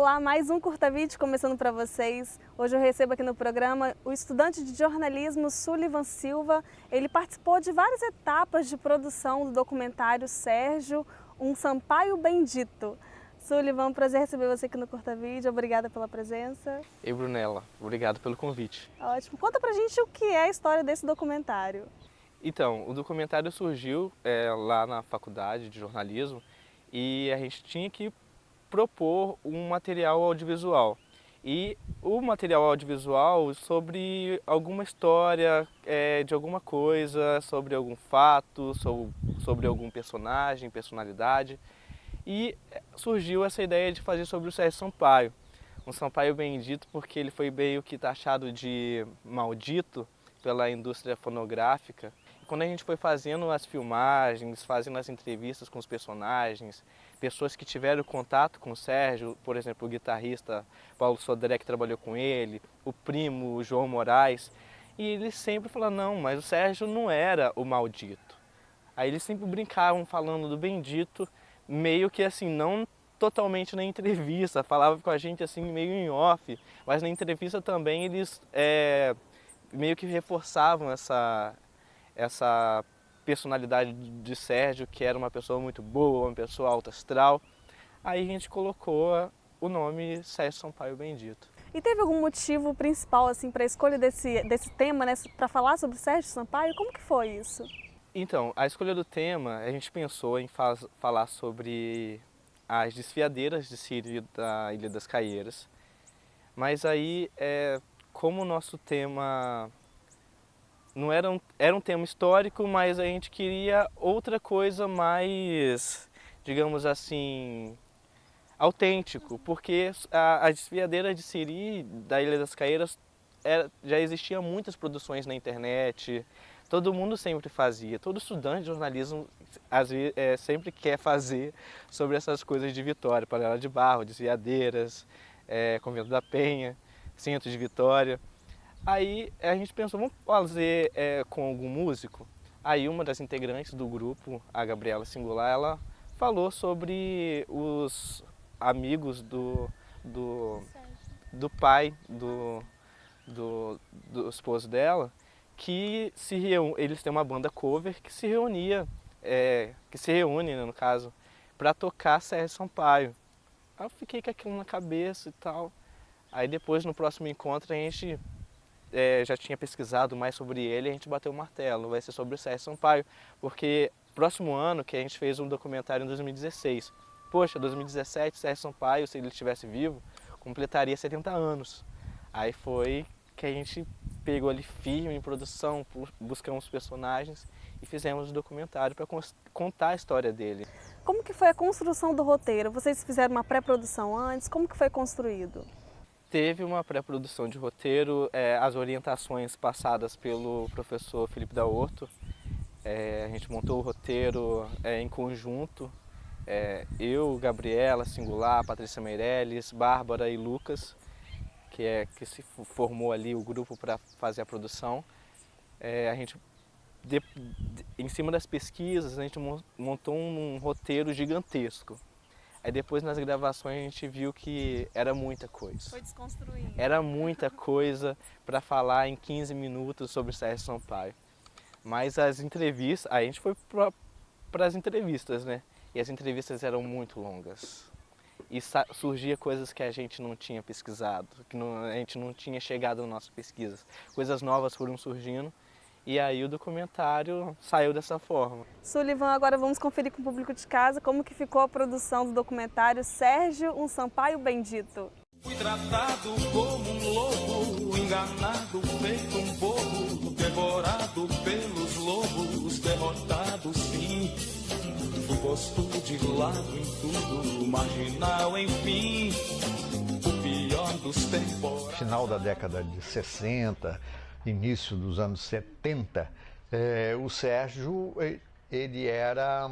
Olá, mais um Curta Vídeo começando para vocês. Hoje eu recebo aqui no programa o estudante de jornalismo Sullivan Silva. Ele participou de várias etapas de produção do documentário Sérgio, um Sampaio Bendito. Sullivan, prazer receber você aqui no Curta Vídeo. Obrigada pela presença. Ei, Brunella, obrigado pelo convite. Ótimo. Conta pra gente o que é a história desse documentário. Então, o documentário surgiu lá na faculdade de jornalismo e a gente tinha que propor um material audiovisual. E o material audiovisual sobre alguma história, de alguma coisa, sobre algum fato, sobre algum personagem, personalidade. E surgiu essa ideia de fazer sobre o Sérgio Sampaio. Um Sampaio bendito porque ele foi meio que taxado de maldito pela indústria fonográfica. Quando a gente foi fazendo as filmagens, fazendo as entrevistas com os personagens, pessoas que tiveram contato com o Sérgio, por exemplo, o guitarrista Paulo Sodré, que trabalhou com ele, o primo o João Moraes, e eles sempre falaram, não, mas o Sérgio não era o maldito. Aí eles sempre brincavam falando do bendito, meio que assim, não totalmente na entrevista, falavam com a gente assim meio em off, mas na entrevista também eles meio que reforçavam essa personalidade de Sérgio, que era uma pessoa muito boa, uma pessoa alta astral. Aí a gente colocou o nome Sérgio Sampaio Bendito. E teve algum motivo principal assim para a escolha desse tema, né, para falar sobre Sérgio Sampaio? Como que foi isso? Então, a escolha do tema, a gente pensou em falar sobre as desfiadeiras de Siri da Ilha das Caieiras, mas aí, como o nosso tema não era um tema histórico, mas a gente queria outra coisa mais, digamos assim, autêntico, porque a desfiadeira de Siri da Ilha das Caieiras já existia muitas produções na internet, todo mundo sempre fazia, todo estudante de jornalismo às vezes, sempre quer fazer sobre essas coisas de Vitória, Panela de Barro, desfiadeiras, Convento da Penha, Centro de Vitória. Aí a gente pensou, vamos fazer com algum músico? Aí uma das integrantes do grupo, a Gabriela Singular, ela falou sobre os amigos do pai do esposo dela, que eles têm uma banda cover que se reúne, né, no caso, para tocar Sérgio Sampaio. Aí eu fiquei com aquilo na cabeça e tal. Aí depois, no próximo encontro, a gente já tinha pesquisado mais sobre ele e a gente bateu o martelo. Vai ser sobre o Sérgio Sampaio, porque próximo ano que a gente fez um documentário em 2016. Poxa, 2017, Sérgio Sampaio, se ele estivesse vivo, completaria 70 anos. Aí foi que a gente pegou ali firme em produção, buscamos personagens e fizemos o documentário para contar a história dele. Como que foi a construção do roteiro? Vocês fizeram uma pré-produção antes? Como que foi construído? Teve uma pré-produção de roteiro, as orientações passadas pelo professor Felipe da Horto. A gente montou o roteiro em conjunto, eu, Gabriela Singular, Patrícia Meirelles, Bárbara e Lucas, que se formou ali o grupo para fazer a produção. A gente, em cima das pesquisas, a gente montou um roteiro gigantesco. Aí depois nas gravações a gente viu que era muita coisa. Foi desconstruindo. Era muita coisa para falar em 15 minutos sobre Sérgio Sampaio. Mas as entrevistas, aí a gente foi para as entrevistas, né? E as entrevistas eram muito longas. E surgia coisas que a gente não tinha pesquisado, que a gente não tinha chegado nas nossas pesquisas. Coisas novas foram surgindo. E aí o documentário saiu dessa forma. Sullivan, agora vamos conferir com o público de casa como que ficou a produção do documentário Sérgio, um Sampaio Bendito. Fui tratado como um lobo, enganado, feito um bobo, devorado pelos lobos, derrotado sim. Fui posto de lado em tudo, marginal enfim, o pior dos temporais. Final da década de 60, início dos anos 70, o Sérgio ele era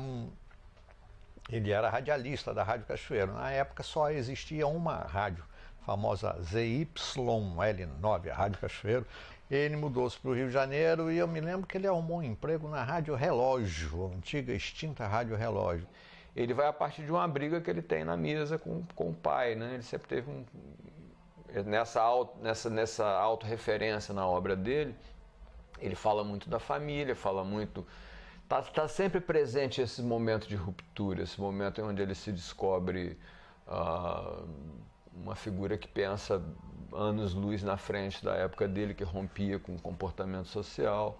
radialista da Rádio Cachoeiro. Na época só existia uma rádio, a famosa ZYL9, a Rádio Cachoeiro. Ele mudou-se para o Rio de Janeiro e eu me lembro que ele arrumou um emprego na Rádio Relógio, a antiga extinta Rádio Relógio. ele vai a partir de uma briga que ele tem na mesa com o pai, né? Ele sempre teve nessa autorreferência na obra dele, ele fala muito da família, fala muito... Tá sempre presente esse momento de ruptura, esse momento onde ele se descobre uma figura que pensa anos-luz na frente da época dele, que rompia com o comportamento social.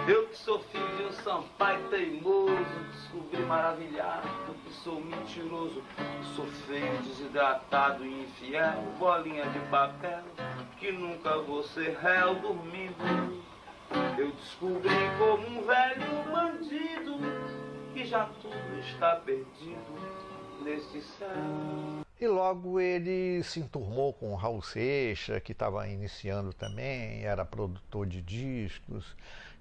Eu que sou filho de um Sampaio teimoso, descobri maravilhado que sou mentiroso, sou feio, desidratado e infiel, bolinha de papel, que nunca vou ser réu dormindo. Eu descobri como um velho bandido, que já tudo está perdido neste céu. E logo ele se enturmou com o Raul Seixas, que estava iniciando também, era produtor de discos,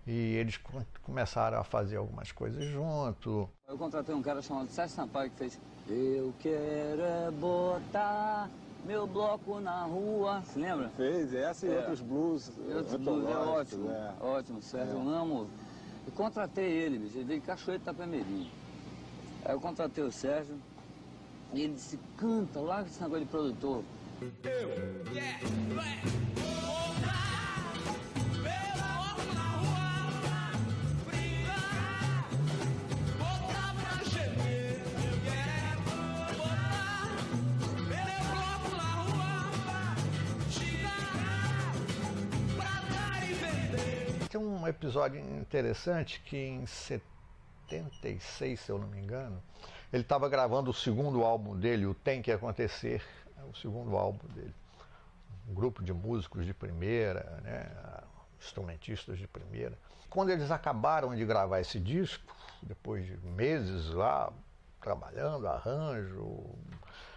e eles começaram a fazer algumas coisas junto. Eu contratei um cara chamado Sérgio Sampaio que fez Eu quero é botar meu bloco na rua, se lembra? Fez, essa e outros blues. Outros blues, é ótimo, ótimo, Sérgio, eu amo. Eu contratei ele, bicho, ele veio de Cachoeira de Itapemirim. Aí eu contratei o Sérgio, e ele disse, canta, larga esse negócio de produtor. Tem um episódio interessante que em 76, se eu não me engano, ele estava gravando o segundo álbum dele, o Tem Que Acontecer, o segundo álbum dele. Um grupo de músicos de primeira, né, instrumentistas de primeira. Quando eles acabaram de gravar esse disco, depois de meses lá, trabalhando, arranjo,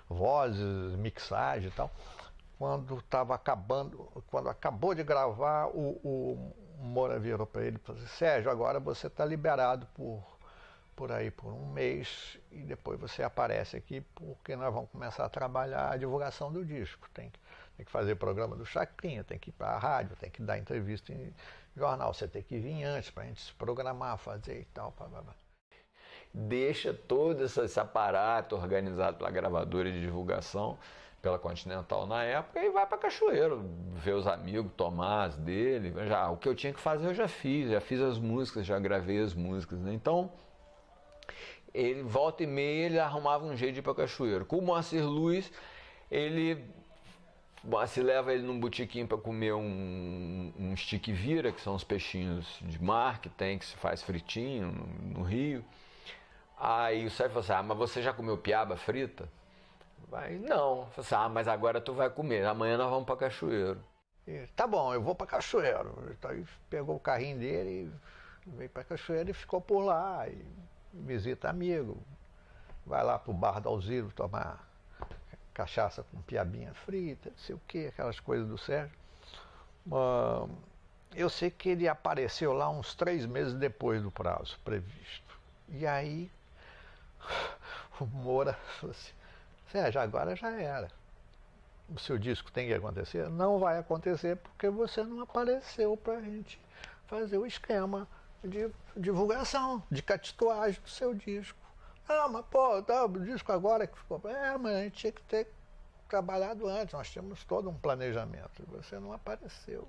vozes, mixagem e tal, quando acabou de gravar, o Moura virou para ele e falou assim, Sérgio, agora você está liberado por aí por um mês e depois você aparece aqui porque nós vamos começar a trabalhar a divulgação do disco. Tem que fazer programa do Chacrinha, tem que ir para a rádio, tem que dar entrevista em jornal, você tem que vir antes para a gente se programar, fazer e tal. Deixa todo esse aparato organizado pela gravadora de divulgação, pela Continental na época, e vai para Cachoeiro, ver os amigos, tomar as dele. O que eu tinha que fazer eu já fiz as músicas, já gravei as músicas, né? Então, ele volta e meia, ele arrumava um jeito de ir para Cachoeiro. Com o Moacir Luiz, se leva ele num botequim para comer um stick vira, que são os peixinhos de mar que tem, que se faz fritinho no Rio. Aí o Sérgio falou assim, mas você já comeu piaba frita? Não. Eu falei assim, mas agora tu vai comer, amanhã nós vamos para Cachoeiro. Tá bom, eu vou para Cachoeiro. Então, ele pegou o carrinho dele, veio para Cachoeiro e ficou por lá, e visita amigo, vai lá pro bar do Alziro tomar cachaça com piabinha frita, não sei o que, aquelas coisas do Sérgio. Eu sei que ele apareceu lá uns 3 meses depois do prazo previsto. E aí o Moura falou assim, Sérgio, agora já era. O seu disco tem que acontecer? Não vai acontecer porque você não apareceu para a gente fazer o esquema de divulgação, de catituagem do seu disco. Mas pô, tá, o disco agora que ficou... mas a gente tinha que ter trabalhado antes, nós tínhamos todo um planejamento. E você não apareceu.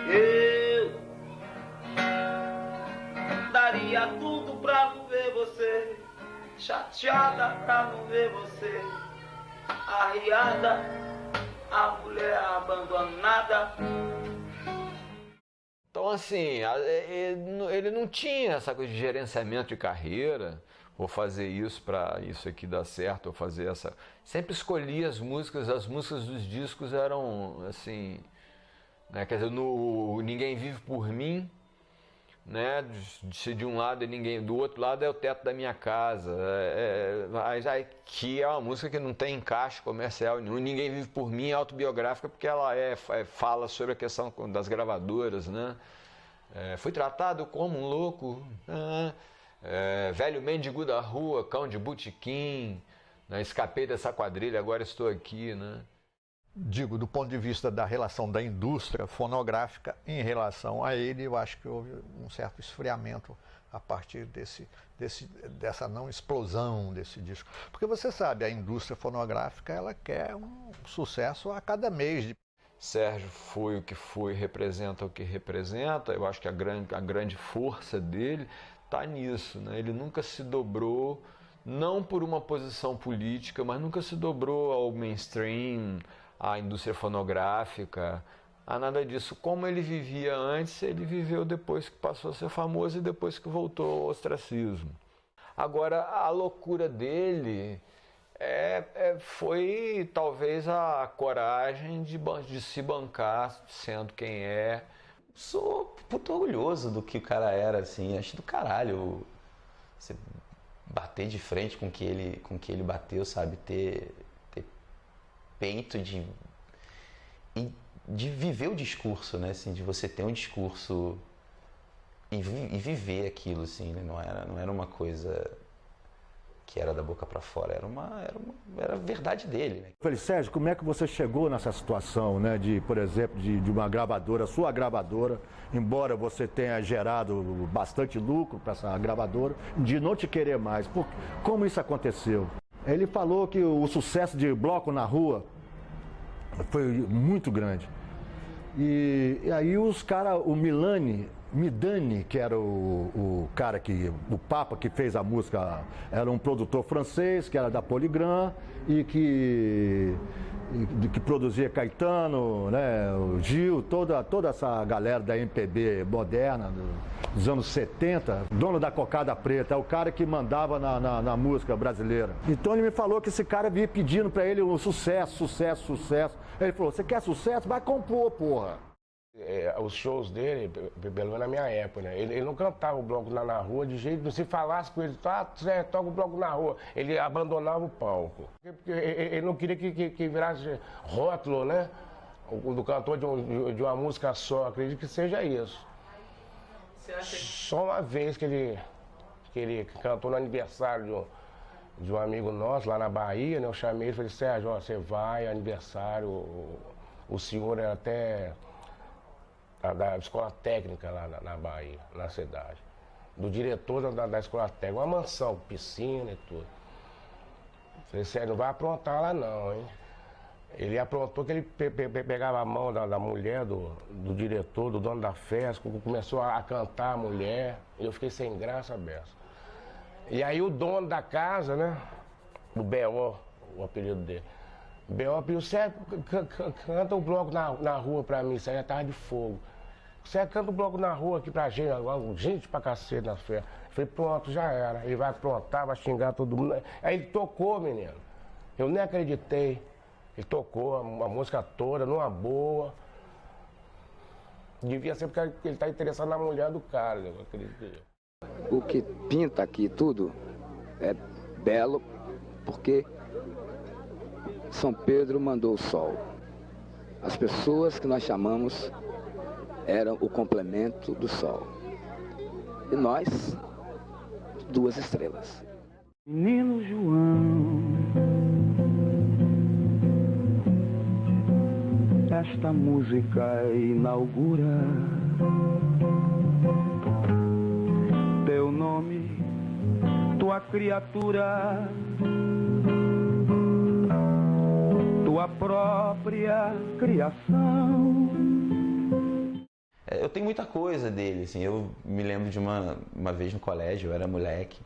Eu daria tudo pra não ver você, chateada pra não ver você, arriada, a mulher abandonada. Então, assim, ele não tinha essa coisa de gerenciamento de carreira, vou fazer isso para isso aqui dar certo, vou fazer essa... Sempre escolhia as músicas dos discos eram, assim, né? Quer dizer, no Ninguém Vive Por Mim, né? Se de um lado é ninguém, do outro lado é o teto da minha casa, que é uma música que não tem encaixe comercial nenhum. Ninguém Vive Por Mim é autobiográfica porque ela fala sobre a questão das gravadoras, né? Fui tratado como um louco, velho mendigo da rua, cão de botequim, né? Escapei dessa quadrilha, agora estou aqui, né? Digo, do ponto de vista da relação da indústria fonográfica em relação a ele, eu acho que houve um certo esfriamento a partir dessa não explosão desse disco. Porque você sabe, a indústria fonográfica ela quer um sucesso a cada mês. Sérgio foi o que foi, representa o que representa. Eu acho que a grande força dele está nisso, né? Ele nunca se dobrou, não por uma posição política, mas nunca se dobrou ao mainstream, à indústria fonográfica, a nada disso. Como ele vivia antes, ele viveu depois que passou a ser famoso e depois que voltou ao ostracismo. Agora, a loucura dele foi talvez a coragem de se bancar sendo quem é. Sou puto orgulhoso do que o cara era, assim, acho do caralho você bater de frente com que ele bateu, sabe, ter peito de viver o discurso, né, assim, de você ter um discurso e viver aquilo, assim, né? Não era uma coisa que era da boca para fora, era a verdade dele, né? Falei, Sérgio, como é que você chegou nessa situação, né, de, por exemplo, de uma gravadora, sua gravadora, embora você tenha gerado bastante lucro para essa gravadora, de não te querer mais? Como isso aconteceu? Ele falou que o sucesso de Bloco na Rua foi muito grande. E aí os caras, o Midani, que era o cara o Papa que fez a música, era um produtor francês, que era da Polygram e que produzia Caetano, né, o Gil, toda essa galera da MPB moderna dos anos 70, dono da cocada preta, é o cara que mandava na música brasileira. Então ele me falou que esse cara vinha pedindo pra ele um sucesso. Ele falou, você quer sucesso? Vai compor, porra. Os shows dele, pelo menos na minha época, né? Ele não cantava o bloco na rua de jeito nenhum. Se falasse com ele, toca o bloco na rua, ele abandonava o palco. Porque ele não queria que virasse rótulo, né? Do cantor de uma música só. Acredito que seja isso. Você acha que... Só uma vez que ele cantou no aniversário de um amigo nosso lá na Bahia, né? Eu chamei ele e falei, Sérgio, ó, você vai, aniversário, o senhor é até da escola técnica lá na Bahia, na cidade. Do diretor da escola técnica, uma mansão, piscina e tudo. Falei, Sérgio, não vai aprontar lá não, hein? Ele aprontou que ele pegava a mão da mulher, do diretor, do dono da festa, começou a cantar a mulher, e eu fiquei sem graça beça. E aí o dono da casa, né, o B.O., o apelido dele, B.O. pediu, Sérgio, canta o bloco na rua pra mim, isso aí é tarde de fogo. Sérgio, canta o bloco na rua aqui pra gente, gente pra cacete na festa. Falei, pronto, já era, ele vai aprontar, vai xingar todo mundo. Aí ele tocou, menino, eu nem acreditei. Ele tocou a música toda, numa boa. Devia ser porque ele está interessado na mulher do cara, eu acredito. O que pinta aqui tudo é belo, porque São Pedro mandou o sol. As pessoas que nós chamamos eram o complemento do sol. E nós, duas estrelas. Menino João, esta música inaugura teu nome, tua criatura, tua própria criação. Eu tenho muita coisa dele, assim, eu me lembro de uma vez no colégio, eu era moleque,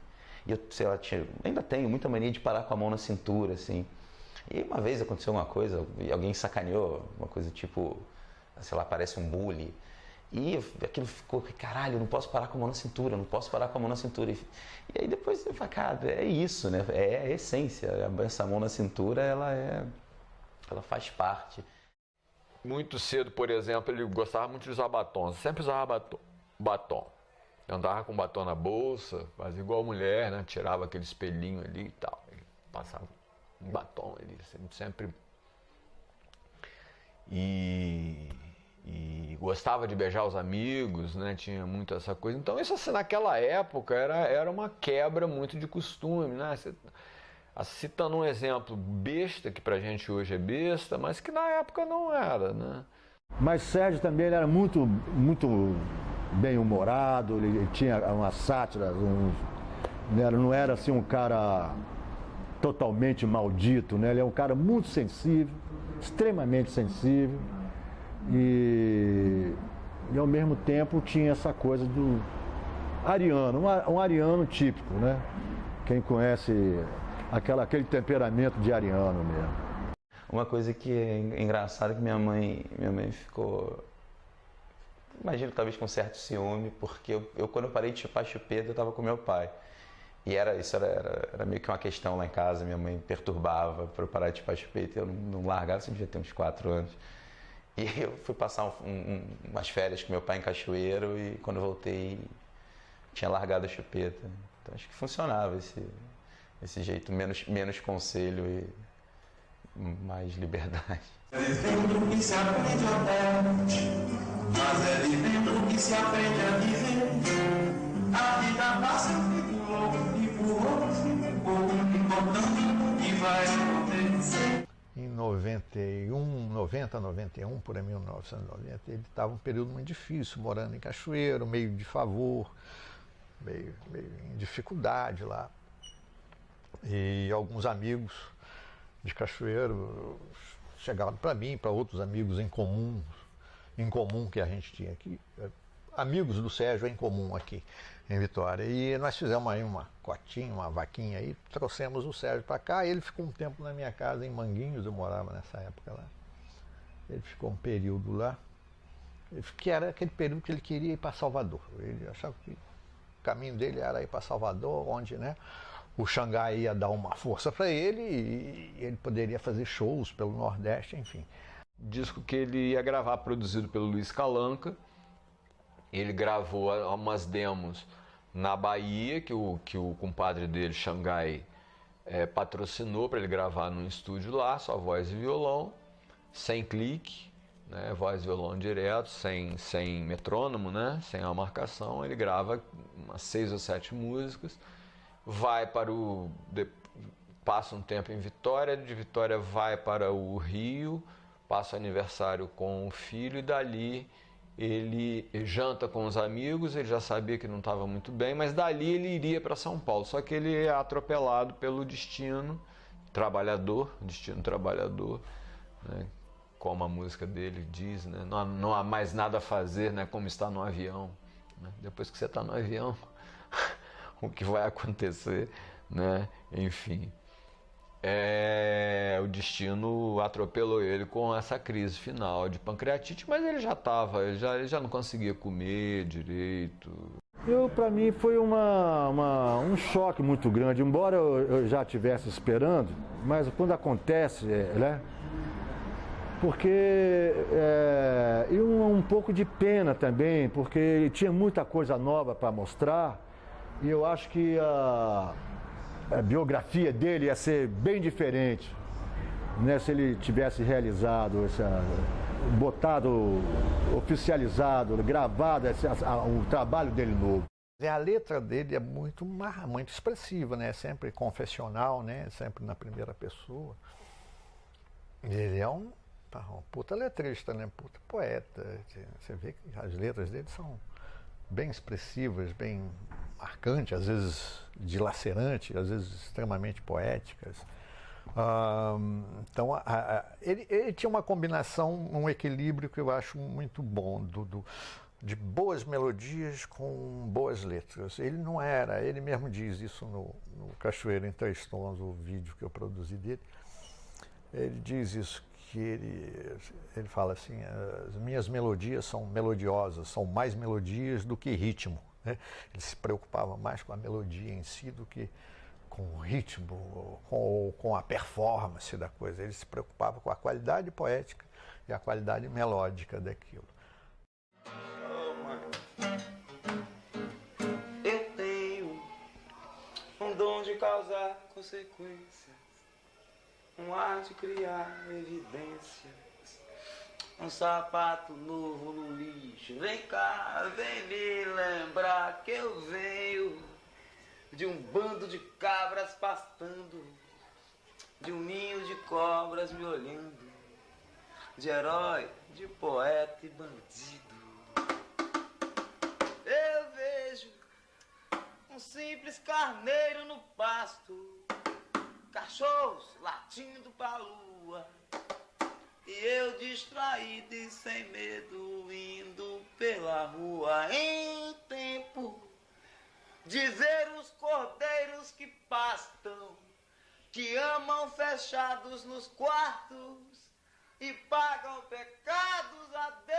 e eu, sei lá, ainda tenho muita mania de parar com a mão na cintura, assim. E uma vez aconteceu uma coisa, alguém sacaneou, uma coisa tipo, sei lá, parece um bully. E aquilo ficou, caralho, eu não posso parar com a mão na cintura, não posso parar com a mão na cintura. E aí depois eu falei, cara, é isso, né? É a essência, essa mão na cintura, ela faz parte. Muito cedo, por exemplo, ele gostava muito de usar batom, sempre usava batom. Andava com batom na bolsa, fazia igual mulher, né? Tirava aquele espelhinho ali e tal, ele passava um batom, ele sempre... E gostava de beijar os amigos, né? Tinha muito essa coisa. Então isso, assim, naquela época era uma quebra muito de costume, né? Citando um exemplo besta, que pra gente hoje é besta, mas que na época não era, né? Mas Sérgio também ele era muito bem-humorado, ele tinha uma sátira, não era assim um cara totalmente maldito, né? Ele é um cara muito sensível, extremamente sensível e ao mesmo tempo tinha essa coisa do ariano, um ariano típico, né? Quem conhece aquele temperamento de ariano mesmo. Uma coisa que é engraçada é que minha mãe ficou, imagino talvez com certo ciúme, porque eu quando eu parei de chupar chupeta eu estava com meu pai. E isso era meio que uma questão lá em casa, minha mãe perturbava para eu parar de chupar chupeta, eu não largava, assim, devia ter uns 4 anos. E eu fui passar umas férias com meu pai em Cachoeiro e quando eu voltei tinha largado a chupeta. Então acho que funcionava esse jeito, menos conselho e mais liberdade. É de dentro que se aprende a ter, mas é de dentro que se aprende a viver. A vida passa, eu fico louco, empurroso, importando e vai acontecer. Em 91, por aí, 1990, ele estava um período muito difícil, morando em Cachoeiro, meio de favor, meio em dificuldade lá. E alguns amigos de Cachoeiro chegavam para mim, para outros amigos em comum que a gente tinha aqui, amigos do Sérgio em comum aqui em Vitória. E nós fizemos aí uma cotinha, uma vaquinha aí, trouxemos o Sérgio para cá. Ele ficou um tempo na minha casa em Manguinhos, eu morava nessa época lá. Ele ficou um período lá, que era aquele período que ele queria ir para Salvador. Ele achava que o caminho dele era ir para Salvador, onde, né, o Xangai ia dar uma força para ele e ele poderia fazer shows pelo Nordeste, enfim. Disco que ele ia gravar, produzido pelo Luiz Calanca. Ele gravou umas demos na Bahia, que o compadre dele, Xangai, patrocinou para ele gravar num estúdio lá, só voz e violão, sem clique, né, voz e violão direto, sem metrônomo, né, sem a marcação. Ele grava umas 6 ou 7 músicas, vai passa um tempo em Vitória, de Vitória vai para o Rio, passa aniversário com o filho e dali ele janta com os amigos. Ele já sabia que não estava muito bem, mas dali ele iria para São Paulo. Só que ele é atropelado pelo destino trabalhador, né? Como a música dele diz, né? Não há mais nada a fazer, né? Como está no avião, né? Depois que você está no avião, o que vai acontecer, né? Enfim. O destino atropelou ele com essa crise final de pancreatite, mas ele já não conseguia comer direito. Para mim foi um choque muito grande, embora eu já estivesse esperando, mas quando acontece, né? Porque e um pouco de pena também, porque ele tinha muita coisa nova para mostrar e eu acho que a biografia dele ia ser bem diferente, né, se ele tivesse realizado, oficializado, gravado o trabalho dele novo. A letra dele é muito expressiva, né, sempre confessional, né, sempre na primeira pessoa. Ele é um puta letrista, né, puta poeta. Você vê que as letras dele são bem expressivas, bem marcantes, às vezes dilacerantes, às vezes extremamente poéticas. Então, ele tinha uma combinação, um equilíbrio que eu acho muito bom, de boas melodias com boas letras. Ele não era, ele mesmo diz isso no Cachoeiro em 3 Tons, o vídeo que eu produzi dele. Ele diz isso, que ele fala assim: as minhas melodias são melodiosas, são mais melodias do que ritmo, né? Ele se preocupava mais com a melodia em si do que com o ritmo, com a performance da coisa. Ele se preocupava com a qualidade poética e a qualidade melódica daquilo. Eu tenho um dom de causar consequências, um ar de criar evidências, um sapato novo no lixo. Vem cá, vem me lembrar que eu venho de um bando de cabras pastando, de um ninho de cobras me olhando, de herói, de poeta e bandido. simples carneiro no pasto, cachorros latindo pra lua, e eu distraído e sem medo indo pela rua em tempo de ver os cordeiros que pastam, que amam fechados nos quartos e pagam pecados a Deus.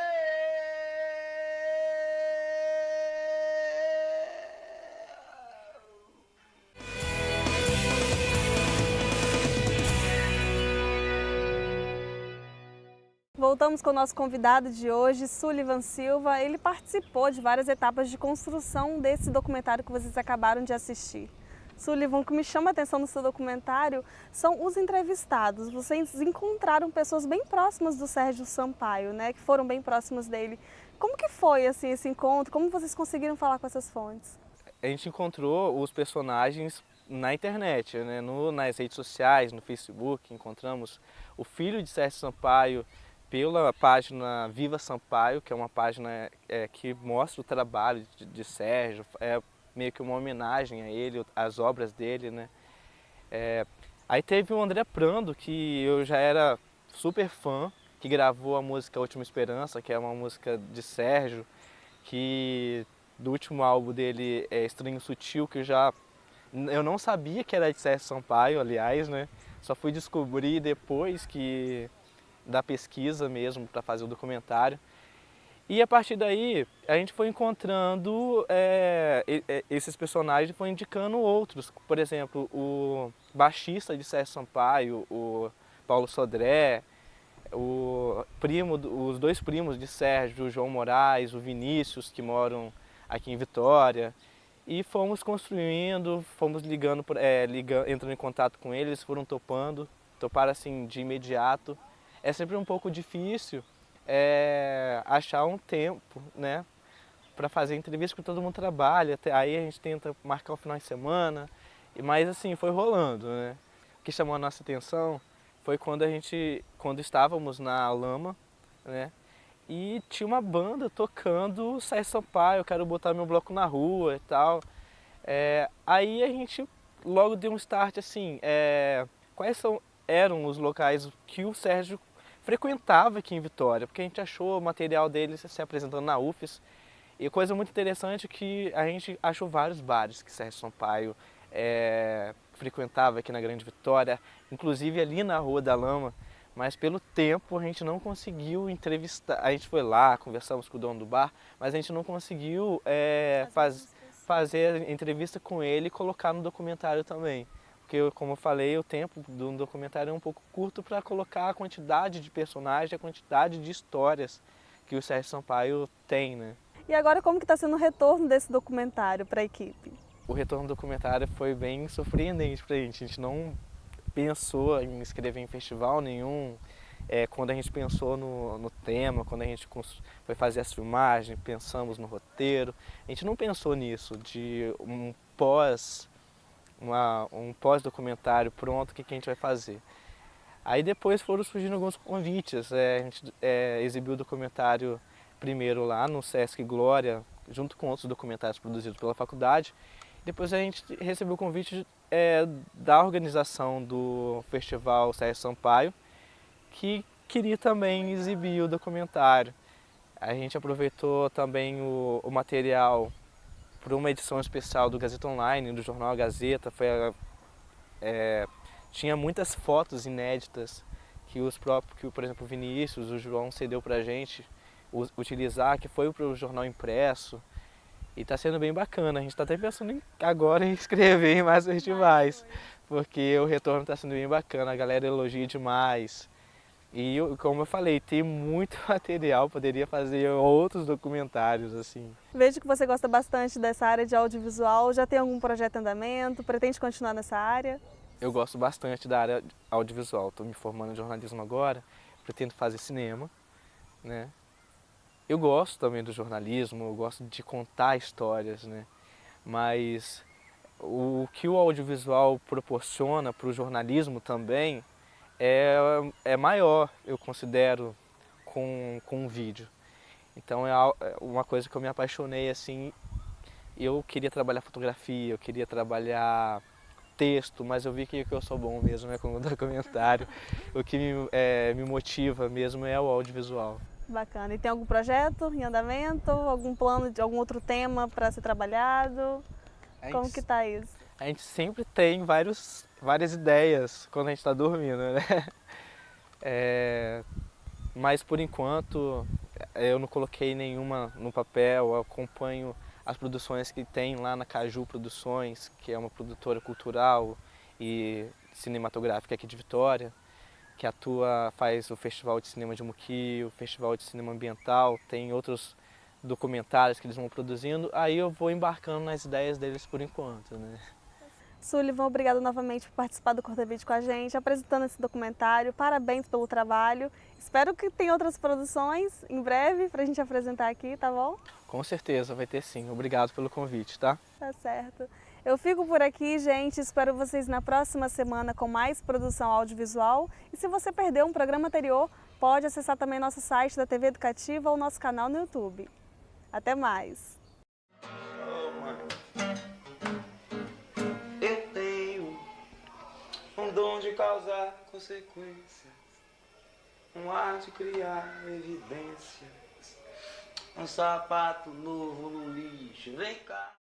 Voltamos com o nosso convidado de hoje, Sullivan Silva. Ele participou de várias etapas de construção desse documentário que vocês acabaram de assistir. Sullivan, o que me chama a atenção no seu documentário são os entrevistados. Vocês encontraram pessoas bem próximas do Sérgio Sampaio, né, que foram bem próximas dele. Como que foi assim, esse encontro? Como vocês conseguiram falar com essas fontes? A gente encontrou os personagens na internet, né, nas redes sociais, no Facebook. Encontramos o filho de Sérgio Sampaio pela página Viva Sampaio, que é uma página que mostra o trabalho de Sérgio, é meio que uma homenagem a ele, às obras dele, né? Aí teve o André Prando, que eu já era super fã, que gravou a música Última Esperança, que é uma música de Sérgio, que do último álbum dele é Estranho Sutil, que eu não sabia que era de Sérgio Sampaio, aliás, né? Só fui descobrir depois da pesquisa mesmo para fazer o documentário. E a partir daí a gente foi encontrando esses personagens, foi indicando outros. Por exemplo, o baixista de Sérgio Sampaio, o Paulo Sodré, os dois primos de Sérgio, o João Moraes, o Vinícius, que moram aqui em Vitória. E fomos construindo, fomos entrando em contato com eles, foram toparam assim de imediato. É sempre um pouco difícil achar um tempo, né, para fazer entrevista, porque todo mundo trabalha. Aí a gente tenta marcar o final de semana, mas assim, foi rolando, né. O que chamou a nossa atenção foi quando estávamos na Lama, né, e tinha uma banda tocando Sérgio Sampaio, Eu Quero Botar Meu Bloco na Rua e tal. Aí a gente logo deu um start assim, eram os locais que o Sérgio frequentava aqui em Vitória, porque a gente achou o material dele se apresentando na UFES. E coisa muito interessante é que a gente achou vários bares que Sérgio Sampaio frequentava aqui na Grande Vitória, inclusive ali na Rua da Lama, mas pelo tempo a gente não conseguiu entrevistar. A gente foi lá, conversamos com o dono do bar, mas a gente não conseguiu fazer entrevista com ele e colocar no documentário também. Porque, como eu falei, o tempo do documentário é um pouco curto para colocar a quantidade de personagens, a quantidade de histórias que o Sérgio Sampaio tem, né? E agora como que está sendo o retorno desse documentário para a equipe? O retorno do documentário foi bem surpreendente para a gente não pensou em escrever em festival nenhum. Quando a gente pensou no tema, quando a gente foi fazer as filmagens, pensamos no roteiro, a gente não pensou nisso, de um pós-documentário pronto, o que a gente vai fazer. Aí depois foram surgindo alguns convites, a gente exibiu o documentário primeiro lá no Sesc Glória, junto com outros documentários produzidos pela faculdade. Depois a gente recebeu o convite da organização do Festival Sérgio Sampaio, que queria também exibir o documentário. A gente aproveitou também o material para uma edição especial do Gazeta Online, do jornal A Gazeta. Tinha muitas fotos inéditas que por exemplo, o Vinícius, o João cedeu para a gente utilizar, que foi para o jornal impresso. E está sendo bem bacana. A gente está até pensando agora em escrever em mais festivais, porque o retorno está sendo bem bacana, a galera elogia demais. E como eu falei, tem muito material, poderia fazer outros documentários assim. Vejo que você gosta bastante dessa área de audiovisual. Já tem algum projeto em andamento? Pretende continuar nessa área? Eu gosto bastante da área audiovisual. Estou me formando em jornalismo agora, pretendo fazer cinema, né? Eu gosto também do jornalismo, eu gosto de contar histórias, né? Mas o que o audiovisual proporciona para o jornalismo também é maior, eu considero, com o vídeo. Então é uma coisa que eu me apaixonei assim eu queria trabalhar fotografia, eu queria trabalhar texto, mas eu vi que eu sou bom mesmo é com o documentário. O que me motiva mesmo é o audiovisual. Bacana. E tem algum projeto em andamento? Algum plano de algum outro tema para ser trabalhado? Como que tá isso? A gente sempre tem várias ideias quando a gente está dormindo, né? Mas por enquanto eu não coloquei nenhuma no papel, eu acompanho as produções que tem lá na Caju Produções, que é uma produtora cultural e cinematográfica aqui de Vitória, que faz o Festival de Cinema de Muqui, o Festival de Cinema Ambiental, tem outros documentários que eles vão produzindo, aí eu vou embarcando nas ideias deles por enquanto, né? Sullivan, obrigada novamente por participar do Corta Vídeo com a gente, apresentando esse documentário. Parabéns pelo trabalho. Espero que tenha outras produções em breve para a gente apresentar aqui, tá bom? Com certeza, vai ter sim. Obrigado pelo convite, tá? Tá certo. Eu fico por aqui, gente. Espero vocês na próxima semana com mais produção audiovisual. E se você perdeu um programa anterior, pode acessar também nosso site da TV Educativa ou nosso canal no YouTube. Até mais! Eu tenho um dom de causar consequências, um ar de criar evidências, um sapato novo no lixo, vem cá.